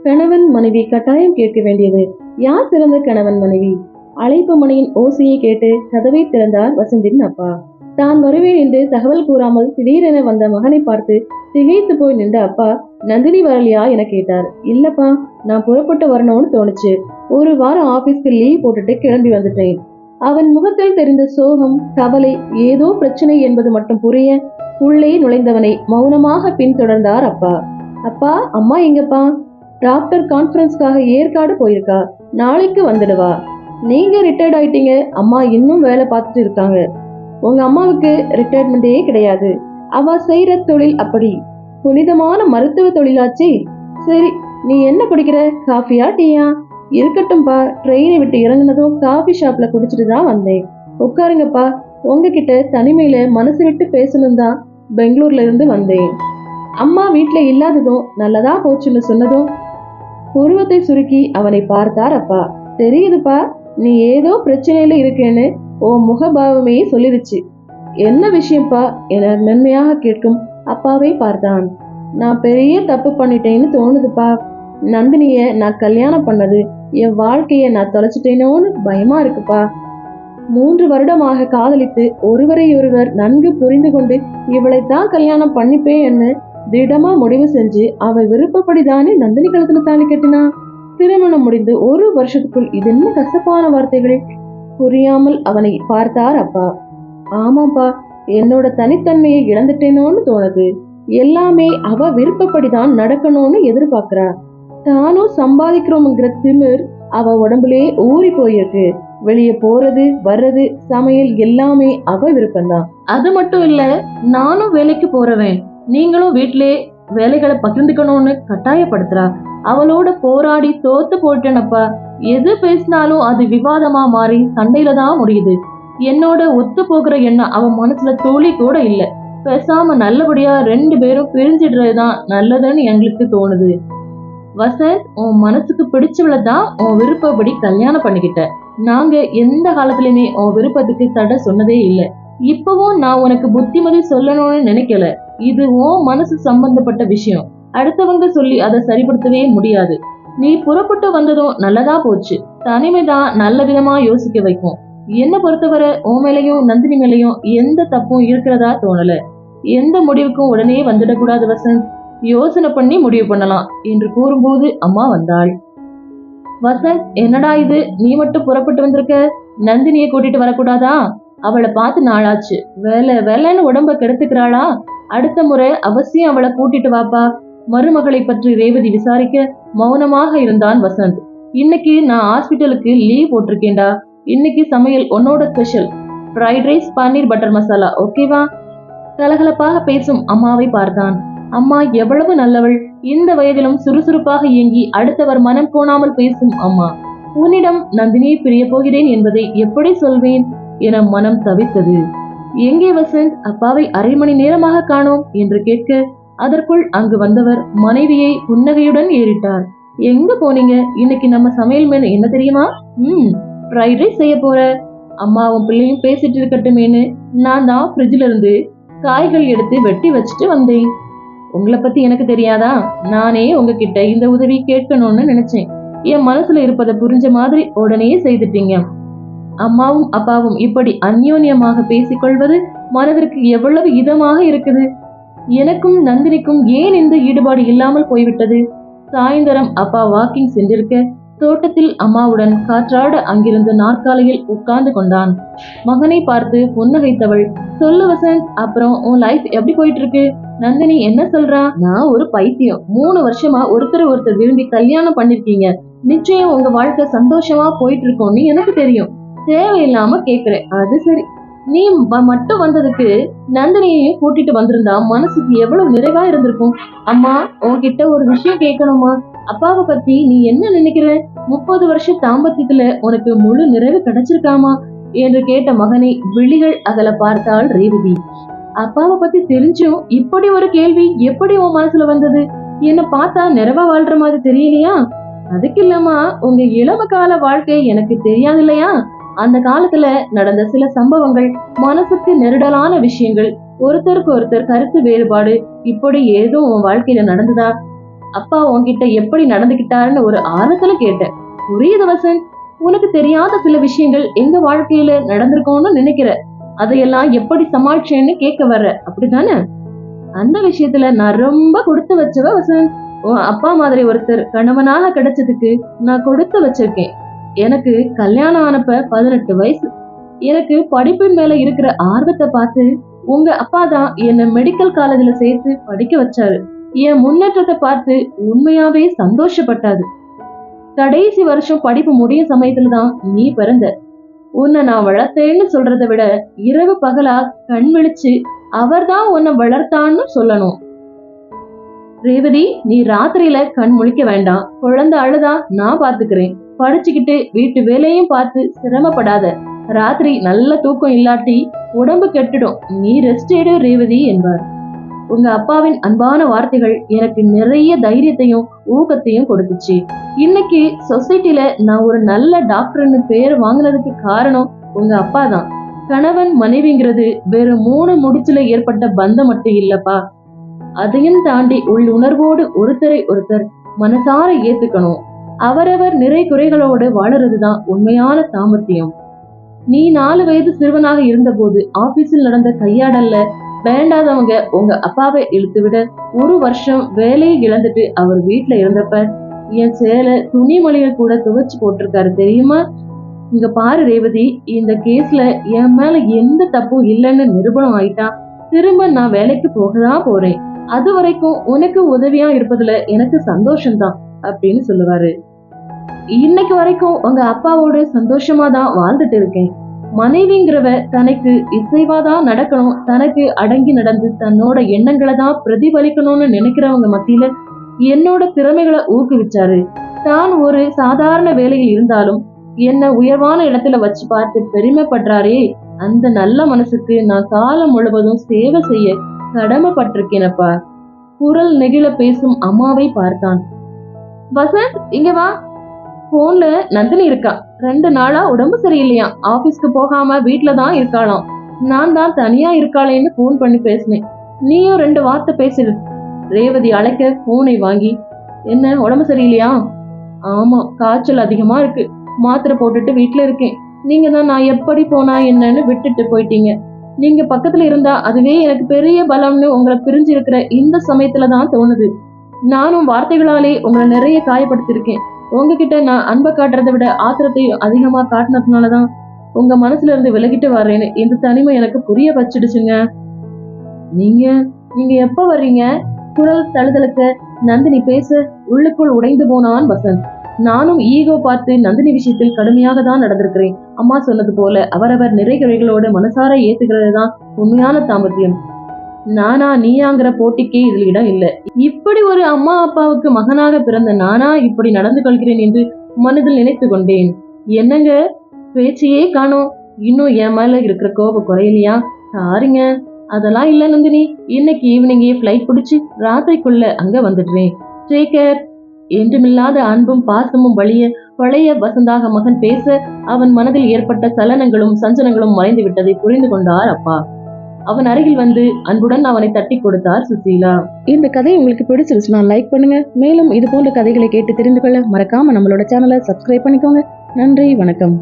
கணவன் மனைவி கட்டாயம் கேட்க வேண்டியது. யார் சிறந்த கணவன் மனைவி? அழைப்பு மணியின் ஓசையை கேட்டு கதவை திறந்தார் வசந்தின் அப்பா. தான் வருவேன் என்று தகவல் கூறாமல் திடீரென வந்த மகனை பார்த்து திகைத்து போய் நின்ற அப்பா, நந்தினி வரலையா என கேட்டார். இல்லப்பா, நான் புறப்பட்டு வரணும்னு தோணுச்சு. ஒரு வாரம் ஆபீஸ்க்கு லீவ் போட்டுட்டு கிளம்பி வந்துட்டேன். அவன் முகத்தில் தெரிந்த சோகம், கவலை, ஏதோ பிரச்சனை என்பது மட்டும் புரிய உள்ளே நுழைந்தவனை மௌனமாக பின்தொடர்ந்தார் அப்பா. அப்பா, அம்மா எங்கப்பா? டாக்டர் கான்ஃபரன்ஸ்க்காக ஏற்காடு போயிருக்கா, நாளைக்கு வந்துடுவா. நீங்க ரிட்டையர்ட் ஆயிட்டீங்க, அம்மா இன்னும் வேலை பார்த்துட்டு இருக்காங்க. உங்க அம்மாவுக்கு ரிட்டையர்மெண்டே கிடையாது. அவ செய்யற தொழில் அப்படி புனிதமான மருத்துவ தொழிலாச்சே. சரி, நீ என்ன குடிக்கிற, காஃபியா டீயா? இருக்கட்டும்பா, ட்ரெயினை விட்டு இறங்குனதும் காஃபி ஷாப்ல குடிச்சிட்டு தான் வந்தேன். உட்காருங்கப்பா, உங்ககிட்ட தனிமையில மனசு விட்டு பேசணும் தான் பெங்களூர்ல இருந்து வந்தேன். அம்மா வீட்டுல இல்லாததும் நல்லதா போச்சுன்னு சொன்னதும் உருவத்தை சுருக்கி அவனை பார்த்தார் அப்பா. தெரியுதுப்பா, நீ ஏதோ பிரச்சனையில இருக்கேன்னு ஓ முகபாவமே சொல்லிருச்சு. என்ன விஷயம்ப்பா என மென்மையாக கேட்கும் அப்பாவை பார்த்தான். நான் பெரிய தப்பு பண்ணிட்டேன்னு தோணுதுப்பா. நந்தினிய நான் கல்யாணம் பண்ணது என் வாழ்க்கைய நான் தொலைச்சிட்டேனோன்னு பயமா இருக்குப்பா. 3 வருடமாக காதலித்து ஒருவரையொருவர் நன்கு புரிந்து கொண்டு இவளைத்தான் கல்யாணம் பண்ணிப்பேன்னு திடமா முடிவு செஞ்சு அவ விருப்பப்படிதானே நந்தினி கழுத்துல தாலி கட்டினா. திருமணம் முடிந்து 1 வருஷத்துக்குள் இது என்ன கசப்பான வார்த்தைகள்? புரியாமல் அவனை பார்த்தார் அப்பா. ஆமாப்பா, என்னோட தனித்தன்மையை இழந்துட்டேனோன்னு தோணுது. எல்லாமே அவ விருப்பப்படிதான் நடக்கணும்னு எதிர்பார்க்கிறா. தானும் சம்பாதிக்கிறோம்ங்கிற திமிர் அவ உடம்புலே ஊறி போயிருக்கு. வெளியே போறது வர்றது சமையல் எல்லாமே அவ விருப்பம்தான். அது மட்டும் இல்ல, நானும் வேலைக்கு போறவேன், நீங்களும் வீட்டிலே வேலைகளை பகிர்ந்துக்கணும்னு கட்டாயப்படுத்துறா. அவளோட போராடி தோத்து போட்டேனப்பா. எது பேசினாலும் அது விவாதமா மாறி சண்டையில தான் முடியுது. என்னோட ஒத்து போகிற எண்ணம் அவன் மனசுல துளி கூட இல்ல. பேசாம நல்லபடியா 2 பேரும் பிரிஞ்சிடுறதுதான் நல்லதுன்னு எங்களுக்கு தோணுது. வசந்த், உன் மனசுக்கு பிடிச்சவளதான் உன் விருப்பப்படி கல்யாணம் பண்ணிக்கிட்ட. நாங்க எந்த காலத்திலயுமே உன் விருப்பத்துக்கு தடை சொன்னதே இல்ல. இப்பவும் நான் உனக்கு புத்திமதி சொல்லணும்னு நினைக்கல. இது உன் மனசு சம்பந்தப்பட்ட விஷயம். அடுத்தவங்க சொல்லி அதை சரிப்படுத்தவே முடியாது. நீ புறப்பட்டு வந்ததும் நல்லதா போச்சு. தனிமைதான் நல்ல விதமா யோசிக்க வைக்கும். என்ன பொறுத்தவரை உன் மேலையும் நந்தினி மேலையும் எந்த தப்பும் இருக்கிறதா தோணல. எந்த முடிவுக்கும் உடனே வந்துடக்கூடாது வசந்த். யோசனை பண்ணி முடிவு பண்ணலாம் என்று கூறும்போது அம்மா வந்தாள். வசந்த், என்னடா இது, நீ மட்டும் புறப்பட்டு வந்திருக்க? நந்தினியை கூட்டிட்டு வரக்கூடாதா? அவளை பார்த்து நாளாச்சு. வேலை வேலைன்னு உடம்ப கெடுத்துக்கிறாளா? அடுத்த முறை அவசியம் அவளை கூட்டிட்டு வாப்பா. மருமகளை பற்றி ரேவதி விசாரிக்க மௌனமாக இருந்தான் வசந்த். இன்னைக்கு நான் ஹாஸ்பிட்டலுக்கு லீவ் போட்டிருக்கேன்டா. இன்னைக்கு சமையல் உன்னோட ஸ்பெஷல். ஃப்ரைட் ரைஸ், பன்னீர் பட்டர் மசாலா, ஓகேவா? கலகலப்பாக பேசும் அம்மாவை பார்த்தான். அம்மா எவ்வளவு நல்லவள். இந்த வயதிலும் சுறுசுறுப்பாக இயங்கி அடுத்தவர் மனம் கோணாமல் பேசும் அம்மா. உன்னிடம் நந்தினியை பிரிய போகிறேன் என்பதை எப்படி சொல்வேன் என மனம் தவித்தது. எங்கே வசந்த், அப்பாவை 1/2 மணி நேரமாக காணோம் என்று கேட்க, அதற்குள் அங்கு வந்தவர் மனைவியை புன்னகையுடன் ஏறிட்டார். எங்க போனீங்க? இன்னைக்கு நம்ம சமையல் மேனு என்ன தெரியுமா? ஃப்ரைட் ரைஸ் செய்ய போற. அம்மாவும் பிள்ளையும் பேசிட்டு இருக்கட்டுமேனு நான் தான் ஃப்ரிட்ஜ்ல இருந்து காய்கள் எடுத்து வெட்டி வச்சுட்டு வந்தேன். உங்களை பத்தி எனக்கு தெரியாதா? நானே உங்ககிட்ட இந்த உதவி கேட்கணும்னு நினைச்சேன். என் மனசுல இருப்பதை புரிஞ்ச மாதிரி உடனே செய்துட்டீங்க. அம்மாவும் அப்பாவும் இப்படி அந்யோன்யமாக பேசிக்கொள்வது மனதிற்கு எவ்வளவு இதமாக இருக்குது. எனக்கும் நந்தினிக்கும் ஏன் இந்த ஈடுபாடு இல்லாமல் போய்விட்டது? சாயந்தரம் அப்பா வாக்கிங் சென்றிருக்க தோட்டத்தில் அம்மாவுடன் காற்றாட அங்கிருந்த நாற்காலியில் உட்கார்ந்து கொண்டான். மகனை பார்த்து புன்னகைத்தவள், சொல்லு வசந்த், அப்புறம் உன் லைஃப் எப்படி போயிட்டு இருக்கு? நந்தினி என்ன சொல்றா? நான் ஒரு பைத்தியம். 3 வருஷமா ஒருத்தர் விரும்பி கல்யாணம் பண்ணிருக்கீங்க. நிச்சயம் உங்க வாழ்க்கை சந்தோஷமா போயிட்டு இருக்கோம்னு எனக்கு தெரியும். தேவையில்லாம கேக்குறேன். அது சரி, நீ மட்டும் வந்ததுக்கு நந்தினியையும் கூட்டிட்டு வந்திருந்தா மனசுக்கு எவ்வளவு நிறைவா இருந்திருக்கும். அம்மா, உன்கிட்ட ஒரு விஷயம் கேட்கணுமா? அப்பாவை பத்தி நீ என்ன நினைக்கிற? 30 வருஷ தாம்பத்தியத்துல உனக்கு முழு நிறைவு கிடைச்சிருக்காமா என்று கேட்ட மகனை விழிகள் அகல பார்த்தாள் ரேவதி. அப்பாவை பத்தி தெரிஞ்சும் இப்படி ஒரு கேள்வி எப்படி உன் மனசுல வந்தது? என்ன பார்த்தா நிறைவா வாழ்ற மாதிரி தெரியலையா? அதுக்கு இல்லம்மா, உங்க இளம கால வாழ்க்கை எனக்கு தெரியாது இல்லையா? அந்த காலத்துல நடந்த சில சம்பவங்கள், மனசுக்கு நெருடலான விஷயங்கள், ஒருத்தருக்கு ஒருத்தர் கருத்து வேறுபாடு, இப்படி ஏதோ உன் வாழ்க்கையில நடந்ததா? அப்பா உன்கிட்ட எப்படி நடந்துகிட்டாருன்னு ஒரு ஆர்வத்துல கேட்டேன். புரியுது வசந்த். உனக்கு தெரியாத சில விஷயங்கள் எங்க வாழ்க்கையில நடந்திருக்கும்னு நினைக்கிற. அதையெல்லாம் எப்படி சமாளிச்சேன்னு கேட்க வர்ற, அப்படித்தானே? அந்த விஷயத்துல நான் ரொம்ப கொடுத்து வச்சவ வசந்த். உன் அப்பா மாதிரி ஒருத்தர் கணவனாக கிடைச்சதுக்கு நான் கொடுத்து வச்சிருக்கேன். எனக்கு கல்யாணம் ஆனப்ப 18 வயசு. எனக்கு படிப்பின் மேல இருக்கிற ஆர்வத்தை பார்த்து உங்க அப்பா தான் என்ன மெடிக்கல் காலேஜ்ல சேர்த்து படிக்க வச்சாரு. என் முன்னேற்றத்தை பார்த்து உண்மையாவே சந்தோஷப்பட்டாரு. கடைசி வருஷம் படிப்பு முடியும் சமயத்துல தான் நீ பிறந்த. உன்னை நான் வளர்த்தேன்னு சொல்றதை விட இரவு பகலா கண் விழிச்சு அவர்தான் உன்னை வளர்த்தான்னு சொல்லணும். ரேவதி, நீ ராத்திரியில கண் முழிக்க வேண்டாம். குழந்தை அழுதா நான் பாத்துக்கிறேன். படிச்சுக்கிட்டு வீட்டு வேலையும் பார்த்து சிரமப்படாத. ராத்திரி நல்ல தூக்கம் இல்லாட்டி உடம்பு கெட்டுடும். நீ ரெஸ்ட் எடு ரேவதி என்பார். உங்க அப்பாவின் அன்பான வார்த்தைகள் எனக்கு நிறைய தைரியத்தையும் ஊக்கத்தையும் கொடுத்துச்சு. இன்னைக்கு சொசைட்டில நான் ஒரு நல்ல டாக்டர்னு பேர் வாங்கினதுக்கு காரணம் உங்க அப்பா தான். கணவன் மனைவிங்கிறது வெறும் 3 முடிச்சுல ஏற்பட்ட பந்தம் மட்டும் இல்லப்பா. அதையும் தாண்டி உள்ளுணர்வோடு ஒருத்தரை ஒருத்தர் மனசார ஏத்துக்கணும். அவரவர் நிறை குறைகளோடு வாழறதுதான் உண்மையான தாம்பத்தியம். நீ 4 வயது சிறுவனாக இருந்த போது ஆபீஸில் நடந்த கையாடல்ல வேண்டாதவங்க உங்க அப்பாவை இழுத்து விட 1 வருஷம் வேலையை இழந்துட்டு அவர் வீட்டுல இருந்தப்ப என் சேலை துணிமணிகள் கூட துவைச்சு போட்டிருக்காரு தெரியுமா? இங்க பாரு ரேவதி, இந்த கேஸ்ல என் மேல எந்த தப்பும் இல்லைன்னு நிரூபணம் ஆயிட்டா திரும்ப நான் வேலைக்கு போகதான் போறேன். அது வரைக்கும் உனக்கு உதவியா இருப்பதுல எனக்கு சந்தோஷம்தான் அப்படின்னு சொல்லுவாரு. இன்னைக்கு வரைக்கும் உங்க அப்பாவோட சந்தோஷமா தான் வாழ்ந்துட்டு இருக்கேன். மனைவிங்கிறவ தனக்கு இசைவாதான் நடக்கணும், தனக்கு அடங்கி நடந்து தன்னோட எண்ணங்களை தான் பிரதிபலிக்கணும்னு நினைக்கிறவங்க மத்தியில என்னோட திறமைகளை ஊக்குவிச்சாரு. தான் ஒரு சாதாரண வேலையில் இருந்தாலும் என்ன உயர்வான இடத்துல வச்சு பார்த்து பெருமைப்படுறாரே, அந்த நல்ல மனசுக்கு நான் காலம் முழுவதும் சேவை செய்ய கடமைப்பட்டிருக்கேனப்பா. குரல் நெகிழ பேசும் அம்மாவை பார்த்தான். வசந்த், இங்க வா. போன்ல நந்தினி இருக்கா. 2 நாளா உடம்பு சரியில்லையா, ஆபீஸ்க்கு போகாம வீட்டுலதான் இருக்காளாம். நான் தான் தனியா இருக்காளேன்னு போன் பண்ணி பேசினேன். நீயும் 2 வார்த்தை பேசிடு. ரேவதி அழைக்க போனை வாங்கி, என்ன உடம்பு சரியில்லையா? ஆமா, காய்ச்சல் அதிகமா இருக்கு. மாத்திரை போட்டுட்டு வீட்டுல இருக்கேன். நீங்க தான் நான் எப்படி போனா என்னன்னு விட்டுட்டு போயிட்டீங்க. நீங்க பக்கத்துல இருந்தா அதுவே எனக்கு பெரிய பலம்னு உங்களை பிரிஞ்சு இருக்கிற இந்த சமயத்துலதான் தோணுது. நானும் வார்த்தைகளாலே உங்களை நிறைய காயப்படுத்திருக்கேன். உங்ககிட்ட நான் அன்பை காட்டுறதை விட ஆத்திரத்தை அதிகமா காட்டினதுனாலதான் உங்க மனசுல இருந்து விலகிட்டு வர்றேன்னு இந்த தனிமை எனக்கு புரிய வச்சிடுச்சுங்க. நீங்க நீங்க எப்ப வர்றீங்க? குரல் தழுதலுக்க நந்தினி பேச உள்ளுக்குள் உடைந்து போனான் வசந்த். நானும் ஈகோ பார்த்து நந்தினி விஷயத்தில் கடுமையாக தான் நடந்திருக்கிறேன். அம்மா சொன்னது போல அவரவர் நிறைகுறைகளோடு மனசார ஏத்துக்கிறது தான் உண்மையான தாம்பத்தியம். நானா நீயாங்கிற போட்டிக்கே இதில் இடம் இல்லை. இப்படி ஒரு அம்மா அப்பாவுக்கு மகனாக பிறந்த நானா இப்படி நடந்து கொள்கிறேன் என்று மனதில் நினைத்து கொண்டேன். என்னங்க பேச்சையே காணோம். இன்னும் என் மேல இருக்கிற கோபம் குறையிலையா? சாரிங்க. அதெல்லாம் இல்ல நந்தினி, இன்னைக்கு ஈவினிங்கே ஃபிளைட் பிடிச்சு ராத்திரிக்குள்ள அங்க வந்துடுறேன். Take care. என்றுமில்லாத அன்பும் பாசமும் வழிய பழைய வசந்தாக மகன் பேச அவன் மனதில் ஏற்பட்ட சலனங்களும் சஞ்சலங்களும் மறைந்து விட்டதை புரிந்து கொண்டார் அப்பா. அவன் அருகில் வந்து அன்புடன் அவனை தட்டி கொடுத்தார் சுசீலா. இந்த கதை உங்களுக்கு பிடிச்சிருச்சுன்னா லைக் பண்ணுங்க. மேலும் இது போன்ற கதைகளை கேட்டு தெரிந்து கொள்ள மறக்காம நம்மளோட சேனலை சப்ஸ்கிரைப் பண்ணிக்கோங்க. நன்றி, வணக்கம்.